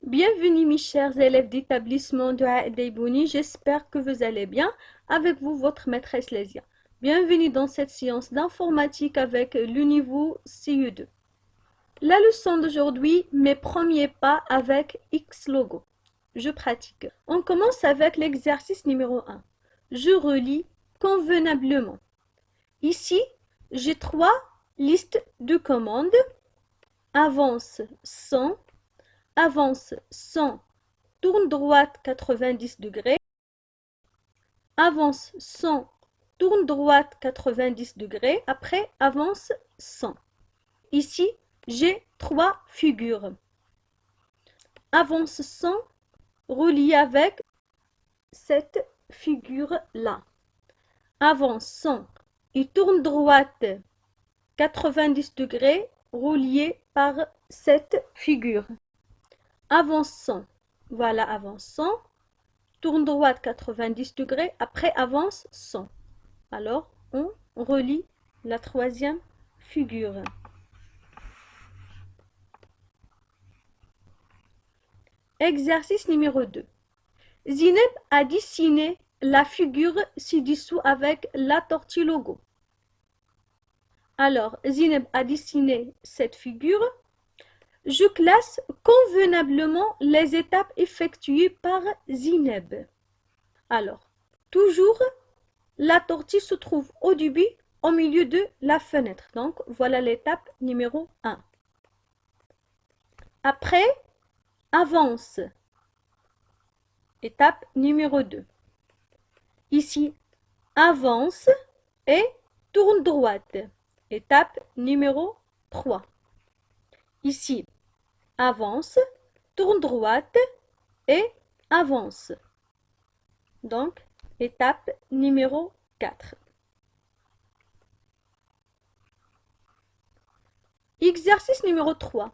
Bienvenue mes chers élèves d'établissement de Deibouni, j'espère que vous allez bien. Avec vous, votre maîtresse Lésia. Bienvenue dans cette séance d'informatique avec le niveau CE2. La leçon d'aujourd'hui, mes premiers pas avec Xlogo. Je pratique. On commence avec l'exercice numéro 1. Je relis convenablement. Ici, j'ai 3 listes de commandes. Avance 100. Avance 100, tourne droite 90 degrés. Avance 100, tourne droite 90 degrés. Après, avance 100. Ici, j'ai 3 figures. Avance 100, relie avec cette figure-là. Avance 100 et tourne droite 90 degrés, relié par cette figure. Avançant, voilà avançant, tourne droite 90 degrés, après avance 100. Alors, on relie la troisième figure. Exercice numéro 2. Zineb a dessiné la figure ci-dessous avec la tortue logo. Alors, Zineb a dessiné cette figure. Je classe convenablement les étapes effectuées par Zineb. Alors, toujours, la tortue se trouve au début, au milieu de la fenêtre. Donc, voilà l'étape numéro 1. Après, avance. Étape numéro 2. Ici, avance et tourne droite. Étape numéro 3. Ici, avance, tourne droite et avance. Donc, étape numéro 4. Exercice numéro 3.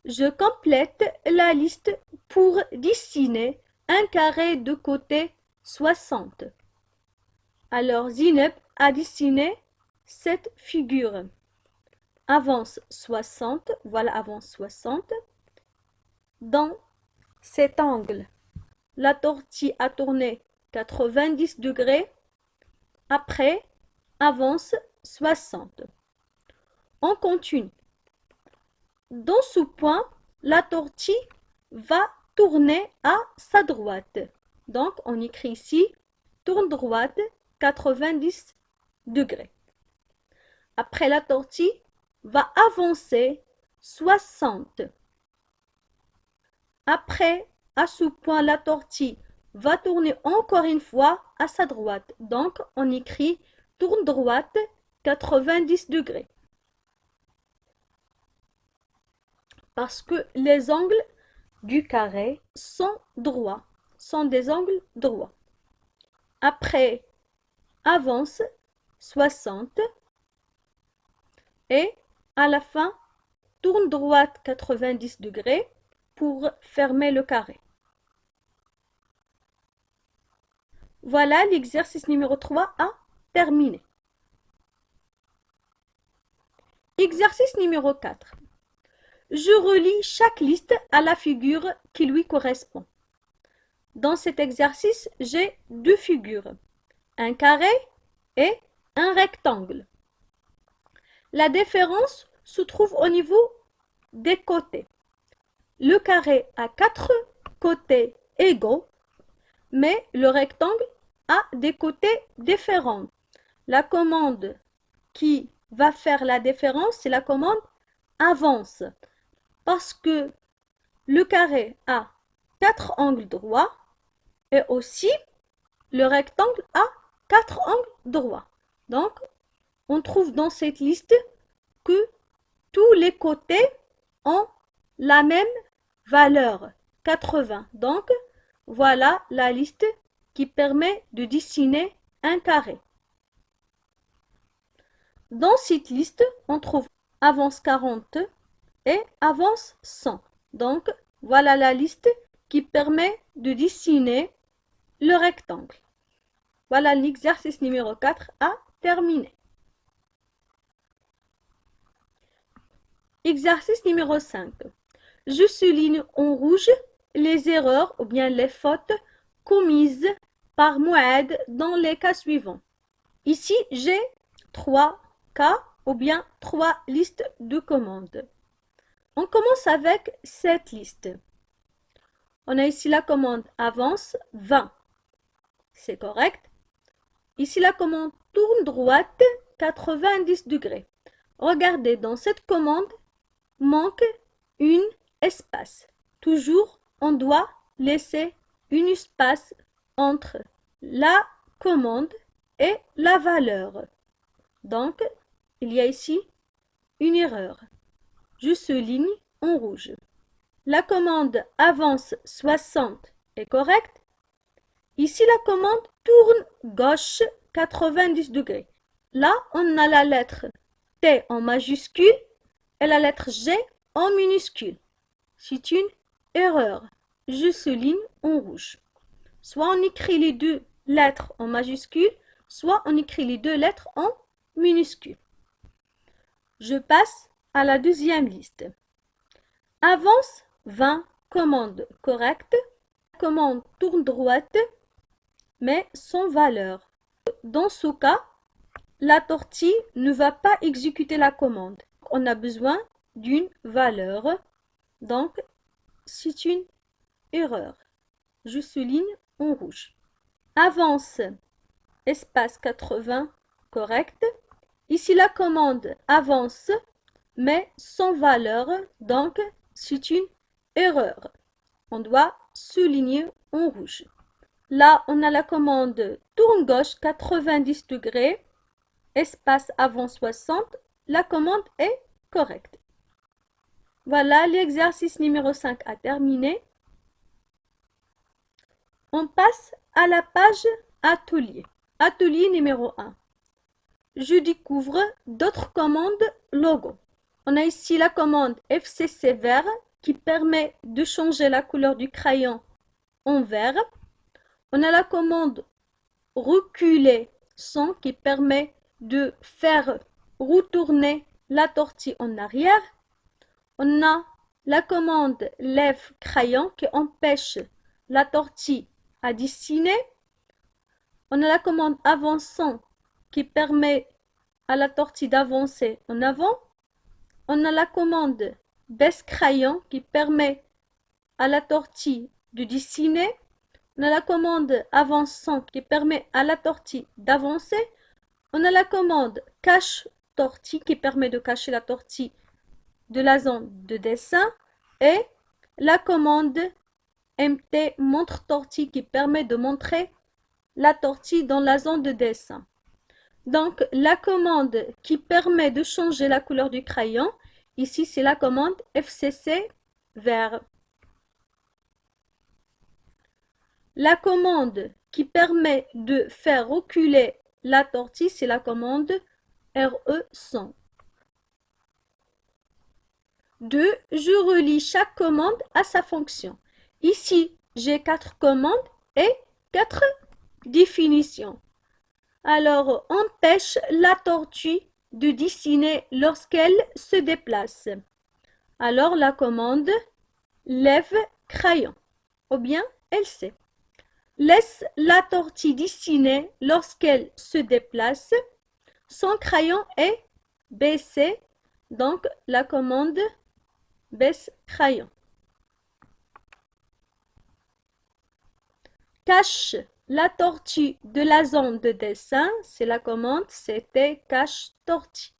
Je complète la liste pour dessiner un carré de côté 60. Alors, Zineb a dessiné cette figure. Avance 60, voilà avance 60. Dans cet angle, la tortue a tourné 90 degrés. Après, avance 60. On continue. Dans ce point, la tortue va tourner à sa droite. Donc, on écrit ici, tourne droite 90 degrés. Après, la tortue va avancer 60. Après, à ce point, la tortue va tourner encore une fois à sa droite. Donc, on écrit tourne droite 90 degrés. Parce que les angles du carré sont droits, sont des angles droits. Après, avance 60 et à la fin, tourne droite 90 degrés pour fermer le carré. Voilà, l'exercice numéro 3 a terminé. Exercice numéro 4. Je relie chaque liste à la figure qui lui correspond. Dans cet exercice, j'ai 2 figures, un carré et un rectangle. La différence se trouve au niveau des côtés. Le carré a 4 côtés égaux, mais le rectangle a des côtés différents. La commande qui va faire la différence, c'est la commande avance. Parce que le carré a 4 angles droits et aussi le rectangle a 4 angles droits. Donc, on trouve dans cette liste que tous les côtés ont la même valeur, 80. Donc, voilà la liste qui permet de dessiner un carré. Dans cette liste, on trouve avance 40 et avance 100. Donc, voilà la liste qui permet de dessiner le rectangle. Voilà, l'exercice numéro 4 a terminé. Exercice numéro 5. Je souligne en rouge les erreurs ou bien les fautes commises par Mouad dans les cas suivants. Ici, j'ai 3 cas ou bien 3 listes de commandes. On commence avec cette liste. On a ici la commande avance 20. C'est correct. Ici, la commande tourne droite 90 degrés. Regardez, dans cette commande, manque une espace. Toujours, on doit laisser une espace entre la commande et la valeur. Donc, il y a ici une erreur. Je souligne en rouge. La commande avance 60 est correcte. Ici, la commande tourne gauche 90 degrés. Là, on a la lettre T en majuscule et la lettre G en minuscule. C'est une erreur. Je souligne en rouge. Soit on écrit les deux lettres en majuscule, soit on écrit les deux lettres en minuscule. Je passe à la deuxième liste. Avance 20, commande correcte. Commande tourne droite, mais sans valeur. Dans ce cas, la tortille ne va pas exécuter la commande. On a besoin d'une valeur. Donc, c'est une erreur. Je souligne en rouge. Avance, espace 80, correct. Ici, la commande avance, mais sans valeur. Donc, c'est une erreur. On doit souligner en rouge. Là, on a la commande tourne gauche 90 degrés, espace avant 60. La commande est correcte. Voilà, l'exercice numéro 5 a terminé. On passe à la page atelier. Atelier numéro 1. Je découvre d'autres commandes logo. On a ici la commande FCC vert qui permet de changer la couleur du crayon en vert. On a la commande reculer sans qui permet de faire retourner la tortille en arrière. On a la commande lève crayon qui empêche la tortille à dessiner. On a la commande avançant qui permet à la tortille d'avancer en avant. On a la commande baisse crayon qui permet à la tortille de dessiner. On a la commande avançant qui permet à la tortille d'avancer. On a la commande cache tortille qui permet de cacher la tortille de la zone de dessin. Et la commande MT montre tortille qui permet de montrer la tortille dans la zone de dessin. Donc, la commande qui permet de changer la couleur du crayon, ici c'est la commande FCC vert. La commande qui permet de faire reculer la tortille, c'est la commande RE100. 2. Je relie chaque commande à sa fonction. Ici, j'ai 4 commandes et 4 définitions. Alors, empêche la tortue de dessiner lorsqu'elle se déplace. Alors, la commande lève crayon ou bien LC. Laisse la tortille dessiner lorsqu'elle se déplace. Son crayon est baissé, donc la commande baisse crayon. Cache la tortue de la zone de dessin, c'est la commande CT cache tortille.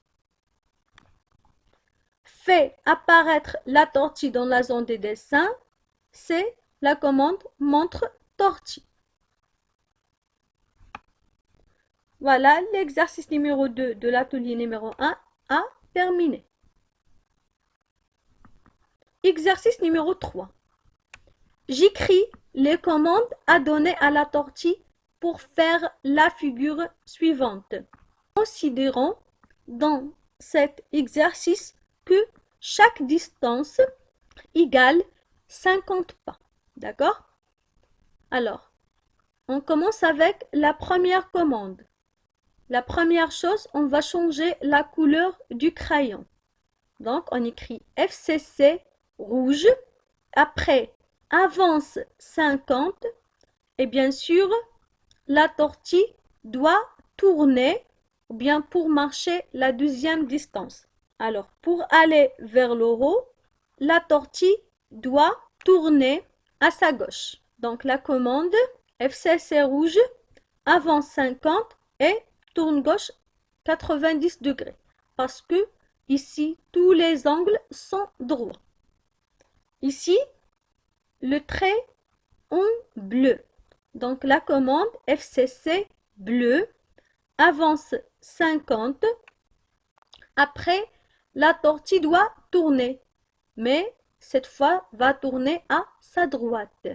Fais apparaître la tortue dans la zone de dessin, c'est la commande montre tortue. Voilà, l'exercice numéro 2 de l'atelier numéro 1 a terminé. Exercice numéro 3. J'écris les commandes à donner à la tortille pour faire la figure suivante. Considérons dans cet exercice que chaque distance égale 50 pas. D'accord? Alors, on commence avec la première commande. La première chose, on va changer la couleur du crayon. Donc, on écrit FCC rouge. Après, avance 50 et bien sûr, la tortille doit tourner ou bien pour marcher la deuxième distance. Alors, pour aller vers le haut, la tortille doit tourner à sa gauche. Donc, la commande FCC rouge avance 50 et tourne gauche 90 degrés. Parce que ici, tous les angles sont droits. Ici, le trait en bleu. Donc, la commande FCC bleu avance 50. Après, la tortille doit tourner, mais cette fois va tourner à sa droite.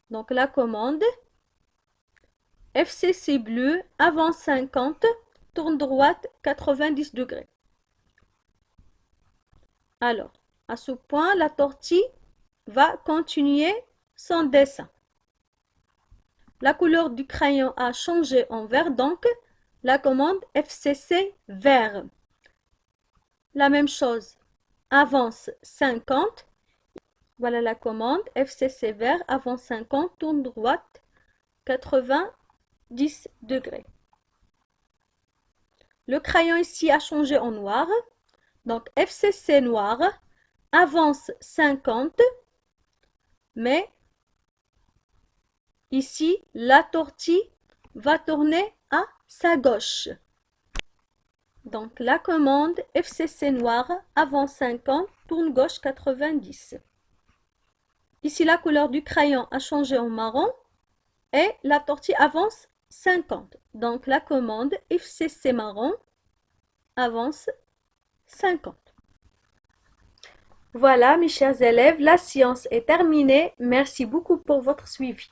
Donc, la commande FCC bleu avance 50, tourne droite 90 degrés. Alors, à ce point, la tortille va continuer son dessin. La couleur du crayon a changé en vert, donc la commande FCC vert. La même chose, avance 50. Voilà la commande FCC vert, avance 50, tourne droite 90 degrés. Le crayon ici a changé en noir. Donc FCC noir, avance 50, mais ici, la tortille va tourner à sa gauche. Donc la commande FCC noir, avance 50, tourne gauche 90. Ici, la couleur du crayon a changé en marron et la tortille avance 50. Donc la commande FCC marron avance 50. Voilà mes chers élèves, la séance est terminée. Merci beaucoup pour votre suivi.